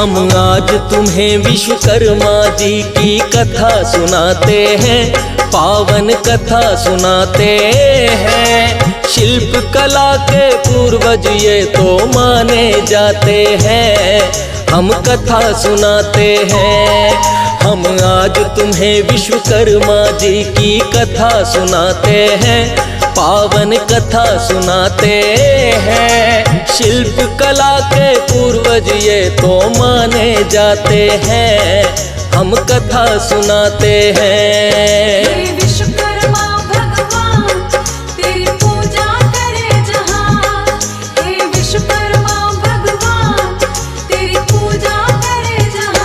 हम आज तुम्हें विश्वकर्मा जी की कथा सुनाते हैं, पावन कथा सुनाते हैं। शिल्प कला के पूर्वज ये तो माने जाते हैं, हम कथा सुनाते हैं। हम आज तुम्हें विश्वकर्मा जी की कथा सुनाते हैं, पावन कथा सुनाते हैं। शिल्प कला के पूर्वज ये तो माने जाते हैं, हम कथा सुनाते हैं। विश्वकर्मा भगवान तेरी पूजा करे जहां, हे विश्वकर्मा भगवान तेरी पूजा करे जहां।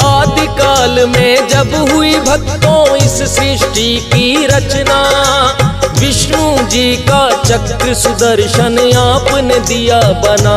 आदिकाल में जब हुई भक्तों इस सृष्टि की रचना, विष्णु जी का चक्र सुदर्शन आपने दिया बना।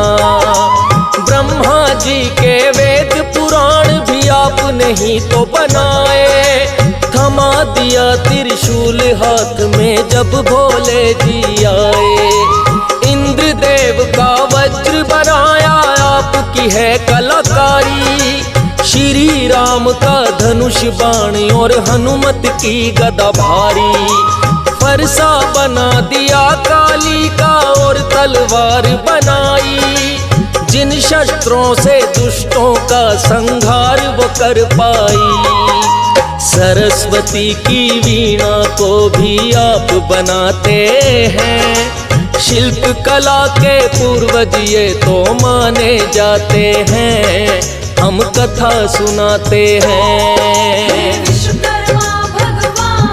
ब्रह्मा जी के वेद पुराण भी आपने ही तो बनाए। थमा दिया त्रिशूल हाथ में जब भोले जी आए। इंद्रदेव का वज्र बनाया आपकी है कलाकारी। श्री राम का धनुष बाण और हनुमत की गदा भारी। फरसा बना दिया काली का और तलवार बनाई। जिन शस्त्रों से दुष्टों का संहार वो कर पाई। सरस्वती की वीणा को भी आप बनाते हैं। शिल्प कला के पूर्वज ये तो माने जाते हैं, हम कथा सुनाते हैं। विश्वकर्मा भगवान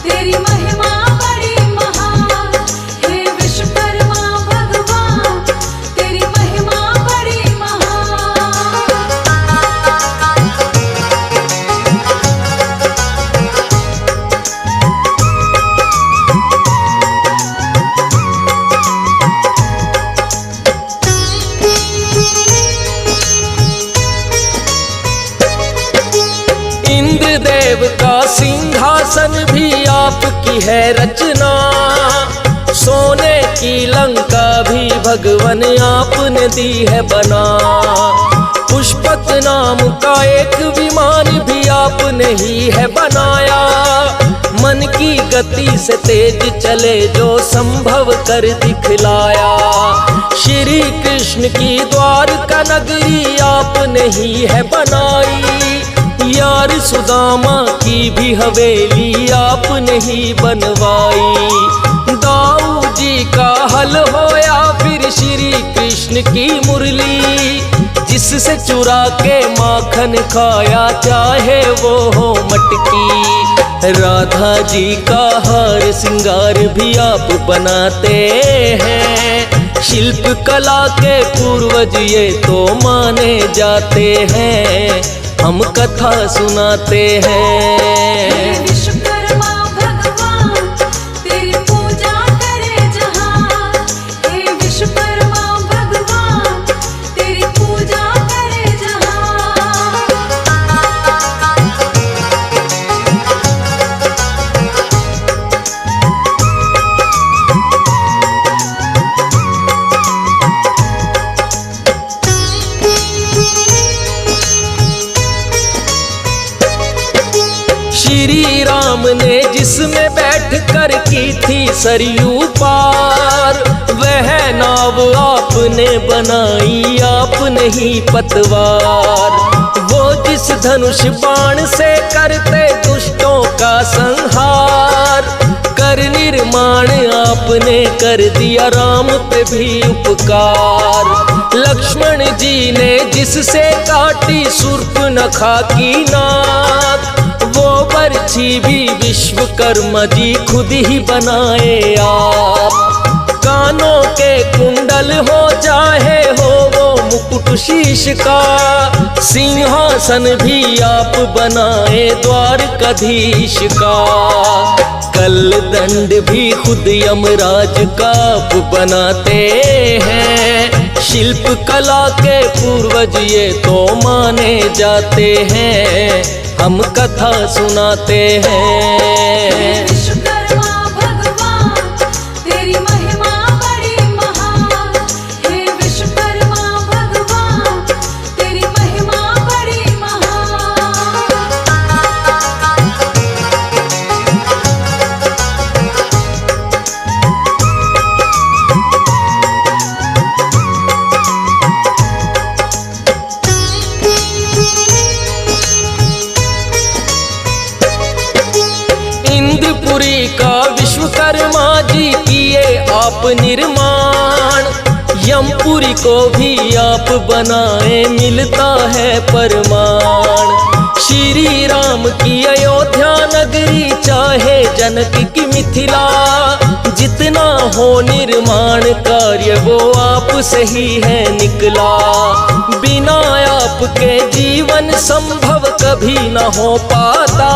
तेरी महिमा बड़ी महान, हे विश्वकर्मा भगवान तेरी महिमा बड़ी महान। इंद्रदेव का सिंहासन भी आपकी है रचना। सोने की लंका भी भगवान आपने दी है बना। पुष्पक नाम का एक विमान भी आपने ही है बनाया। मन की गति से तेज चले जो संभव कर दिखलाया। श्री कृष्ण की द्वारका नगरी आपने ही है बनाई। यार सुदामा की भी हवेली आपने ही बनवाई। दाऊ जी का हल होया फिर श्री कृष्ण की मुरली। जिससे चुरा के माखन खाया चाहे वो हो मटकी। राधा जी का हार सिंगार भी आप बनाते हैं। शिल्प कला के पूर्वज ये तो माने जाते हैं, हम कथा सुनाते हैं। विश्वकर्मा भगवान तेरी पूजा करे जहां, हे विश्वकर्मा भगवान तेरी पूजा करे जहां। श्री राम ने जिसमें बैठ कर की थी सरयू पार, वह नाव आपने बनाई आपने ही पतवार। वो जिस धनुष बाण से करते दुष्टों का संहार, कर निर्माण आपने कर दिया राम पे भी उपकार। लक्ष्मण जी ने जिससे काटी शूर्पणखा की नाक, वो बरछी भी विश्वकर्मा जी खुद ही बनाए आप। कानों के कुंडल हो चाहे हो वो मुकुट शीश का, सिंहासन भी आप बनाए द्वारकाधीश का। कल दंड भी खुद यमराज का आप बनाते हैं। शिल्प कला के पूर्वज ये तो माने जाते हैं, हम कथा सुनाते हैं। विश्वकर्मा भगवान तेरी महिमा बड़ी महान, हे विश्वकर्मा भगवान तेरी महिमा बड़ी महान। इंद्रपुरी का विश्वकर्मा जी किए आप निर्माण, यमपुरी को भी आप बनाए मिलता है परमाण। श्री राम की अयोध्या नगरी चाहे जनक की मिथिला, जितना हो निर्माण कार्य वो आप से ही है निकला। बिना आपके जीवन संभव कभी न हो पाता,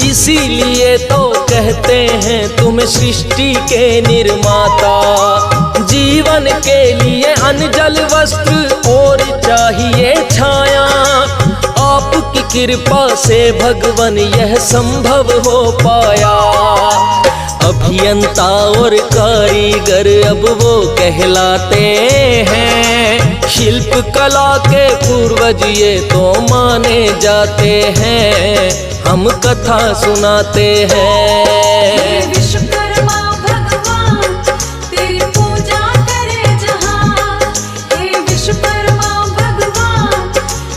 इसीलिए तो कहते हैं तुम सृष्टि के निर्माता। जीवन के लिए अन्न जल वस्त्र और चाहिए छाया, आपकी कृपा से भगवान यह संभव हो पाया। अभियंता और कारीगर अब वो कहलाते हैं, शिल्प कला के पूर्वज ये तो माने जाते हैं, हम कथा सुनाते हैं। विश्वकर्मा भगवान तेरी पूजा करे जहां, हे विश्वकर्मा भगवान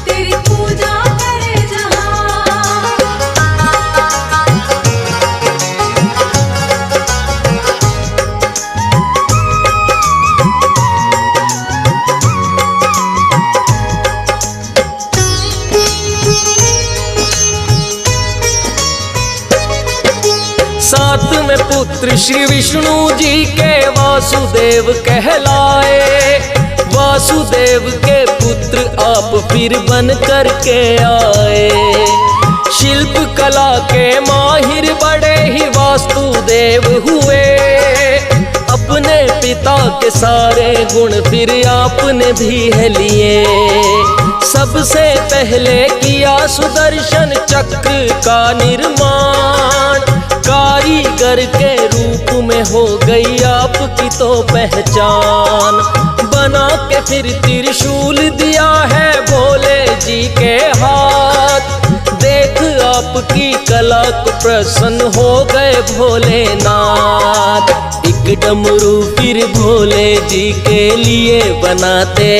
तेरी पूजा करे जहां। साथ में पुत्र श्री विष्णु जी के वासुदेव कहलाए, वासुदेव के पुत्र आप फिर बन कर के आए। शिल्प कला के माहिर बड़े ही वास्तुदेव हुए, अपने पिता के सारे गुण फिर आपने भी है लिए। सबसे पहले किया सुदर्शन चक्र का निर्माण, कारीगर के रूप में हो गई आपकी तो पहचान। बना के फिर त्रिशूल दिया है भोले जी के हाथ, देख आपकी कला को प्रसन्न हो गए भोलेनाथ। एक डमरू फिर भोले जी के लिए बनाते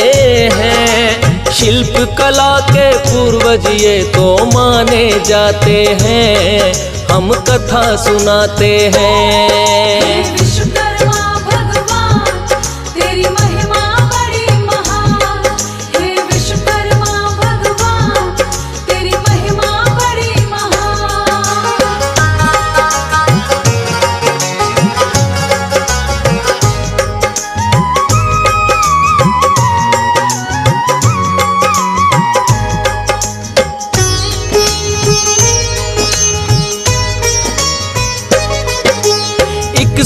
हैं, शिल्प कला के पूर्वज ये तो माने जाते हैं, हम कथा सुनाते हैं। विश्वकर्मा भगवान तेरी महिमा बड़ी महान, हे विश्वकर्मा भगवान तेरी महिमा बड़ी महान।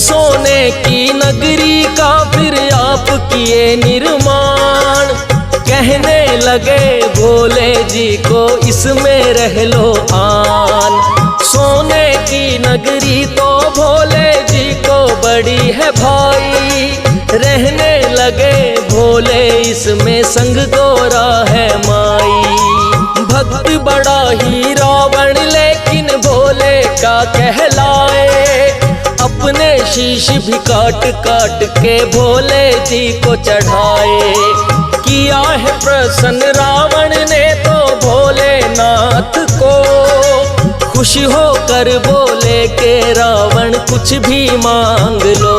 सोने की नगरी का फिर आप किए निर्माण, कहने लगे भोले जी को इसमें रह लो आन। सोने की नगरी तो भोले जी को बड़ी है भाई, रहने लगे भोले इसमें संग गोरा है माई। भक्त बड़ा ही रावण लेकिन भोले का कहलाए, अपने शीश भी काट काट के भोले जी को चढ़ाए। किया है प्रसन्न रावण ने तो भोलेनाथ को, खुश होकर बोले के रावण कुछ भी मांग लो।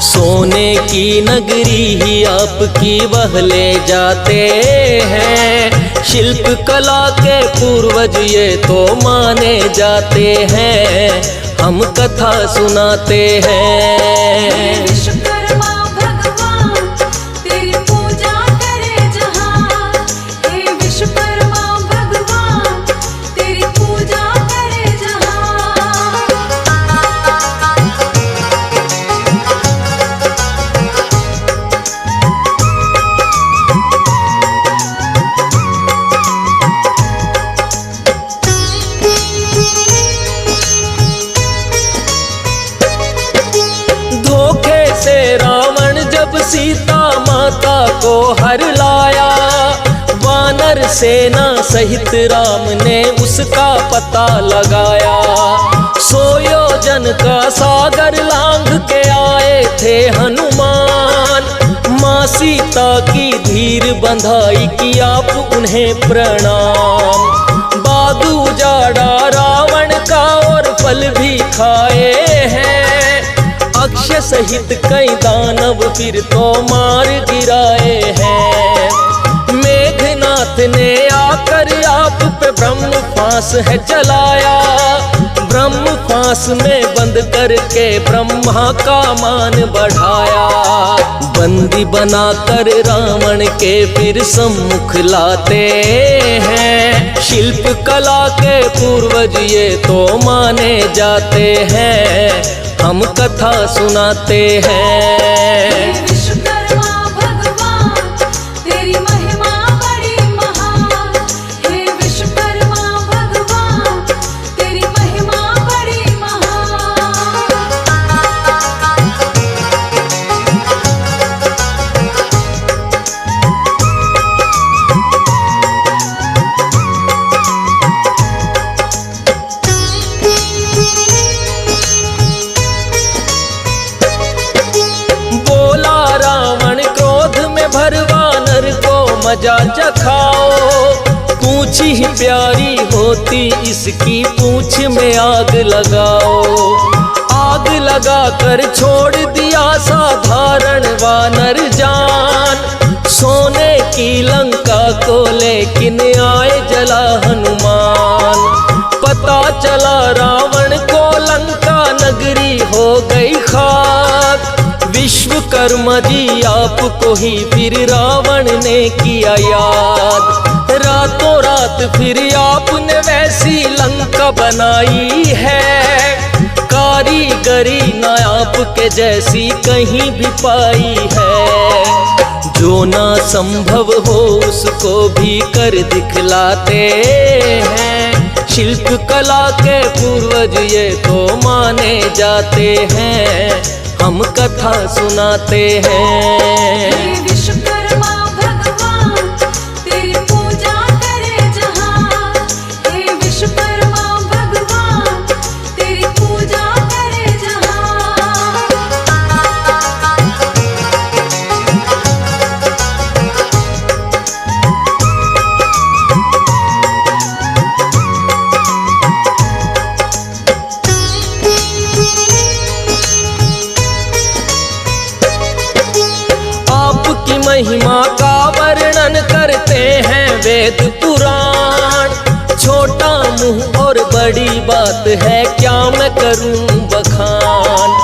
सोने की नगरी ही आपकी वह ले जाते हैं, शिल्प कला के पूर्वज ये तो माने जाते हैं, हम कथा सुनाते हैं। विश्वकर्मा भगवान तेरी पूजा करे जहां, हे विश्वकर्मा भगवान तेरी पूजा करे जहां। जब सीता माता को हर लाया, वानर सेना सहित राम ने उसका पता लगाया। 100 योजन का सागर लांघ के आए थे हनुमान, माँ सीता की धीर बंधाई की आप उन्हें प्रणाम। बाग उजाड़ा रावण का और फल भी खाए हैं, अक्षय सहित कई दानव फिर तो मार गिराए हैं। मेघनाथ ने आकर आप पे ब्रह्म फांस है चलाया, ब्रह्म फांस में बंद करके ब्रह्मा का मान बढ़ाया। बंदी बनाकर रावण के फिर सम्मुख लाते हैं, शिल्प कला के पूर्वज ये तो माने जाते हैं, हम कथा सुनाते हैं। विश्वकर्मा भगवान तेरी महिमा बड़ी महान, हे विश्वकर्मा भगवान तेरी महिमा बड़ी महान। बोला रावण क्रोध में भर वानर को मजा चखाओ, पूंछ ही प्यारी होती इसकी पूंछ में आग लगाओ। आग लगा कर छोड़ दिया साधारण वानर जान, सोने की लंका को लेकिन आए जला हनुमान। पता चला रावण को लंका नगरी हो गई खाक, विश्वकर्मा जी आपको ही फिर रावण ने किया याद। रातों रात फिर आपने वैसी लंका बनाई है, कारीगरी ना आपके जैसी कहीं भी पाई है। जो ना संभव हो उसको भी कर दिखलाते हैं, शिल्प कला के पूर्वज ये तो माने जाते हैं, हम कथा सुनाते हैं। हे विश्वकर्मा भगवान तेरी पूजा करे जहां, हे विश्वकर्मा भगवान तेरी पूजा करे जहां। आपकी महिमा का वर्णन करते हैं वेद पुराण, छोटा मुंह और बड़ी बात है क्या मैं करूं बखान।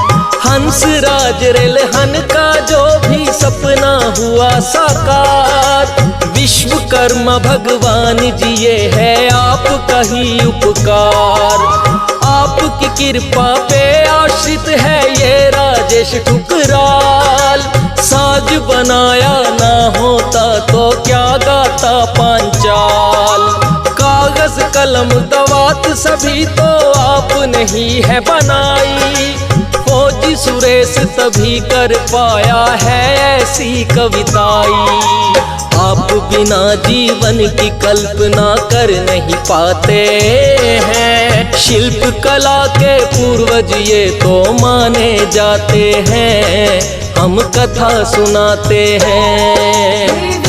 हंस राज रेलहन का जो भी सपना हुआ साकार, विश्वकर्मा भगवान जी ये है आपका ही उपकार। आपकी कृपा पे आश्रित है ये राजेश ठुकराल, साज बनाया ना होता तो क्या गाता पांचाल। कागज कलम दवात सभी तो आपने ही है बनाई, फौजी सुरेश तभी कर पाया है ऐसी कविताई। आप बिना जीवन की कल्पना कर नहीं पाते हैं, शिल्प कला के पूर्वज ये तो माने जाते हैं, हम कथा सुनाते हैं।